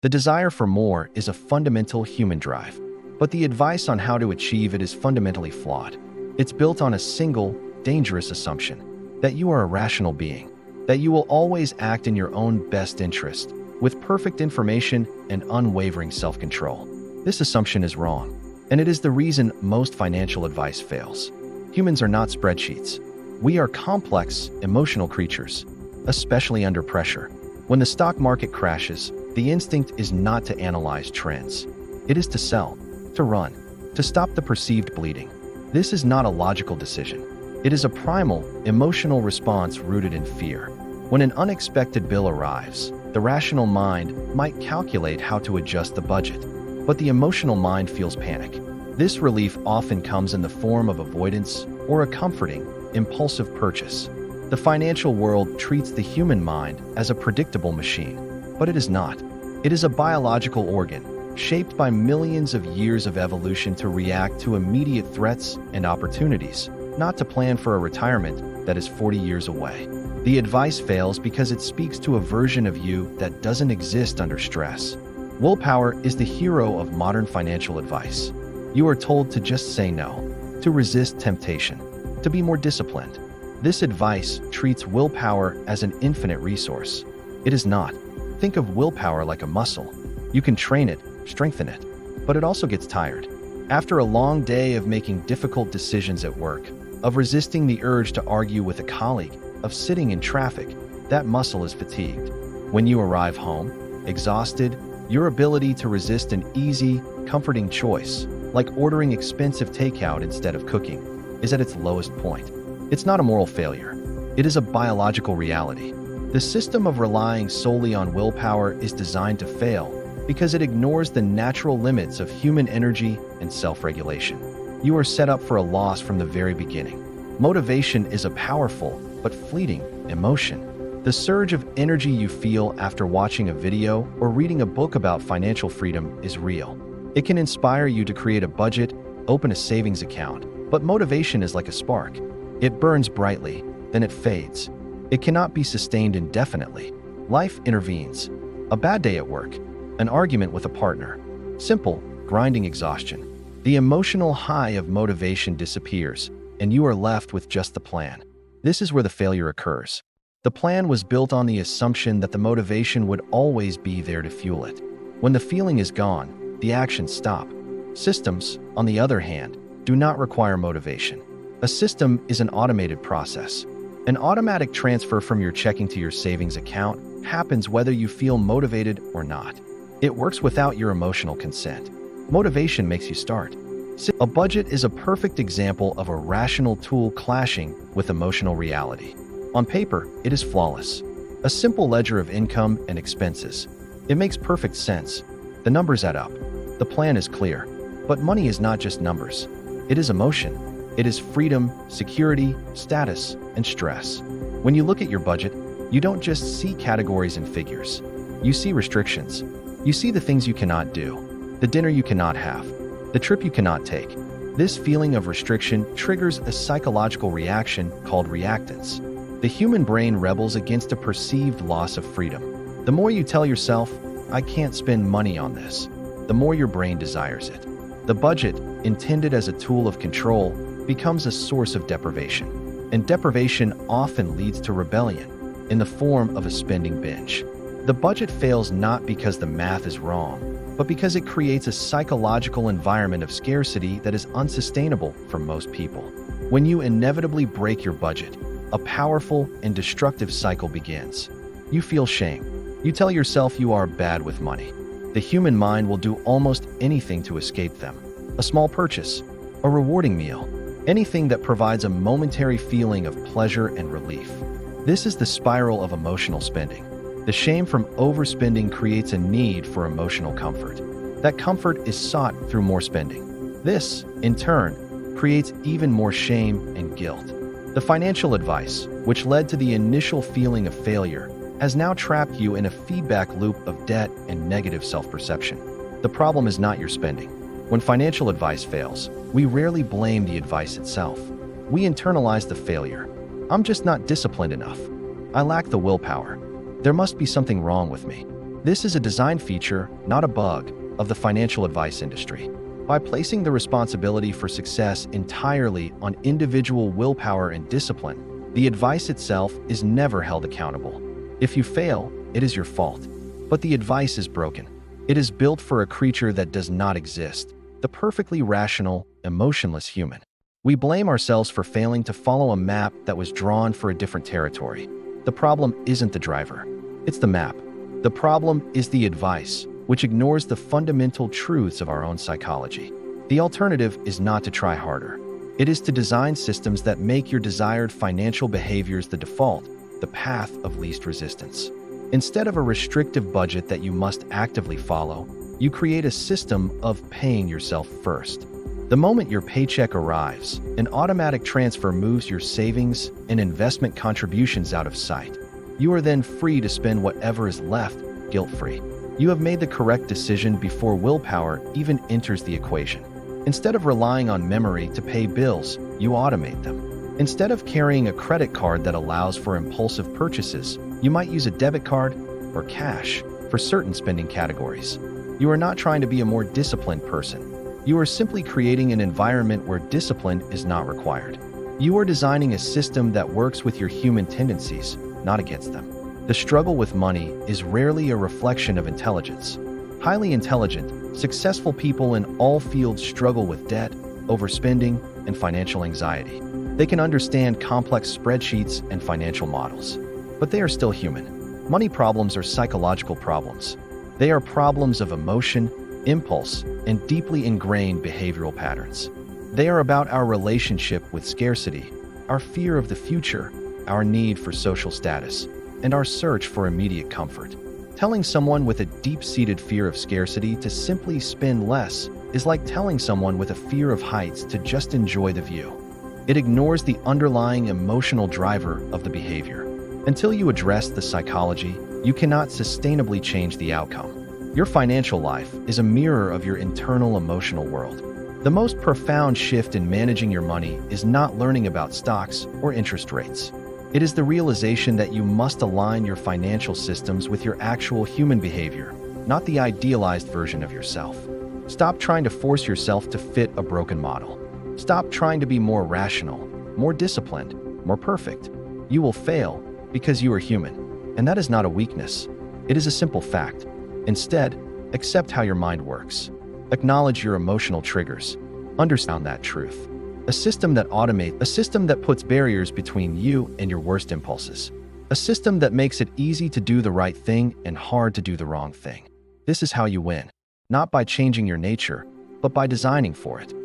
The desire for more is a fundamental human drive, but the advice on how to achieve it is fundamentally flawed. It's built on a single, dangerous assumption that you are a rational being, that you will always act in your own best interest, with perfect information and unwavering self-control. This assumption is wrong, and it is the reason most financial advice fails. Humans are not spreadsheets. We are complex, emotional creatures, especially under pressure. When the stock market crashes, the instinct is not to analyze trends. It is to sell, to run, to stop the perceived bleeding. This is not a logical decision. It is a primal, emotional response rooted in fear. When an unexpected bill arrives, the rational mind might calculate how to adjust the budget, but the emotional mind feels panic. This relief often comes in the form of avoidance or a comforting, impulsive purchase. The financial world treats the human mind as a predictable machine, but it is not. It is a biological organ, shaped by millions of years of evolution to react to immediate threats and opportunities, not to plan for a retirement that is 40 years away. The advice fails because it speaks to a version of you that doesn't exist under stress. Willpower is the hero of modern financial advice. You are told to just say no, to resist temptation, to be more disciplined. This advice treats willpower as an infinite resource. It is not. Think of willpower like a muscle. You can train it, strengthen it, but it also gets tired. After a long day of making difficult decisions at work, of resisting the urge to argue with a colleague, of sitting in traffic, that muscle is fatigued. When you arrive home, exhausted, your ability to resist an easy, comforting choice, like ordering expensive takeout instead of cooking, is at its lowest point. It's not a moral failure. It is a biological reality. The system of relying solely on willpower is designed to fail because it ignores the natural limits of human energy and self-regulation. You are set up for a loss from the very beginning. Motivation is a powerful but fleeting emotion. The surge of energy you feel after watching a video or reading a book about financial freedom is real. It can inspire you to create a budget, open a savings account, but motivation is like a spark. It burns brightly, then it fades. It cannot be sustained indefinitely. Life intervenes. A bad day at work, an argument with a partner, simple, grinding exhaustion. The emotional high of motivation disappears, and you are left with just the plan. This is where the failure occurs. The plan was built on the assumption that the motivation would always be there to fuel it. When the feeling is gone, the actions stop. Systems, on the other hand, do not require motivation. A system is an automated process. An automatic transfer from your checking to your savings account happens whether you feel motivated or not. It works without your emotional consent. Motivation makes you start. A budget is a perfect example of a rational tool clashing with emotional reality. On paper, it is flawless. A simple ledger of income and expenses. It makes perfect sense. The numbers add up. The plan is clear. But money is not just numbers. It is emotion. It is freedom, security, status, and stress. When you look at your budget, you don't just see categories and figures. You see restrictions. You see the things you cannot do, the dinner you cannot have, the trip you cannot take. This feeling of restriction triggers a psychological reaction called reactance. The human brain rebels against a perceived loss of freedom. The more you tell yourself, I can't spend money on this, the more your brain desires it. The budget, intended as a tool of control, becomes a source of deprivation. And deprivation often leads to rebellion, in the form of a spending binge. The budget fails not because the math is wrong, but because it creates a psychological environment of scarcity that is unsustainable for most people. When you inevitably break your budget, a powerful and destructive cycle begins. You feel shame. You tell yourself you are bad with money. The human mind will do almost anything to escape them. A small purchase, a rewarding meal, anything that provides a momentary feeling of pleasure and relief. This is the spiral of emotional spending. The shame from overspending creates a need for emotional comfort. That comfort is sought through more spending. This, in turn, creates even more shame and guilt. The financial advice, which led to the initial feeling of failure, has now trapped you in a feedback loop of debt and negative self-perception. The problem is not your spending. When financial advice fails, we rarely blame the advice itself. We internalize the failure. I'm just not disciplined enough. I lack the willpower. There must be something wrong with me. This is a design feature, not a bug, of the financial advice industry. By placing the responsibility for success entirely on individual willpower and discipline, the advice itself is never held accountable. If you fail, it is your fault. But the advice is broken. It is built for a creature that does not exist, the perfectly rational, emotionless human. We blame ourselves for failing to follow a map that was drawn for a different territory. The problem isn't the driver, it's the map. The problem is the advice, which ignores the fundamental truths of our own psychology. The alternative is not to try harder. It is to design systems that make your desired financial behaviors the default, the path of least resistance. Instead of a restrictive budget that you must actively follow, you create a system of paying yourself first. The moment your paycheck arrives, an automatic transfer moves your savings and investment contributions out of sight. You are then free to spend whatever is left, guilt-free. You have made the correct decision before willpower even enters the equation. Instead of relying on memory to pay bills, you automate them. Instead of carrying a credit card that allows for impulsive purchases, you might use a debit card or cash for certain spending categories. You are not trying to be a more disciplined person. You are simply creating an environment where discipline is not required. You are designing a system that works with your human tendencies, not against them. The struggle with money is rarely a reflection of intelligence. Highly intelligent, successful people in all fields struggle with debt, overspending, and financial anxiety. They can understand complex spreadsheets and financial models, but they are still human. Money problems are psychological problems. They are problems of emotion, impulse, and deeply ingrained behavioral patterns. They are about our relationship with scarcity, our fear of the future, our need for social status, and our search for immediate comfort. Telling someone with a deep-seated fear of scarcity to simply spend less is like telling someone with a fear of heights to just enjoy the view. It ignores the underlying emotional driver of the behavior. Until you address the psychology, you cannot sustainably change the outcome. Your financial life is a mirror of your internal emotional world. The most profound shift in managing your money is not learning about stocks or interest rates. It is the realization that you must align your financial systems with your actual human behavior, not the idealized version of yourself. Stop trying to force yourself to fit a broken model. Stop trying to be more rational, more disciplined, more perfect. You will fail because you are human, and that is not a weakness. It is a simple fact. Instead, accept how your mind works. Acknowledge your emotional triggers. Understand that truth. A system that puts barriers between you and your worst impulses. A system that makes it easy to do the right thing and hard to do the wrong thing. This is how you win, not by changing your nature, but by designing for it.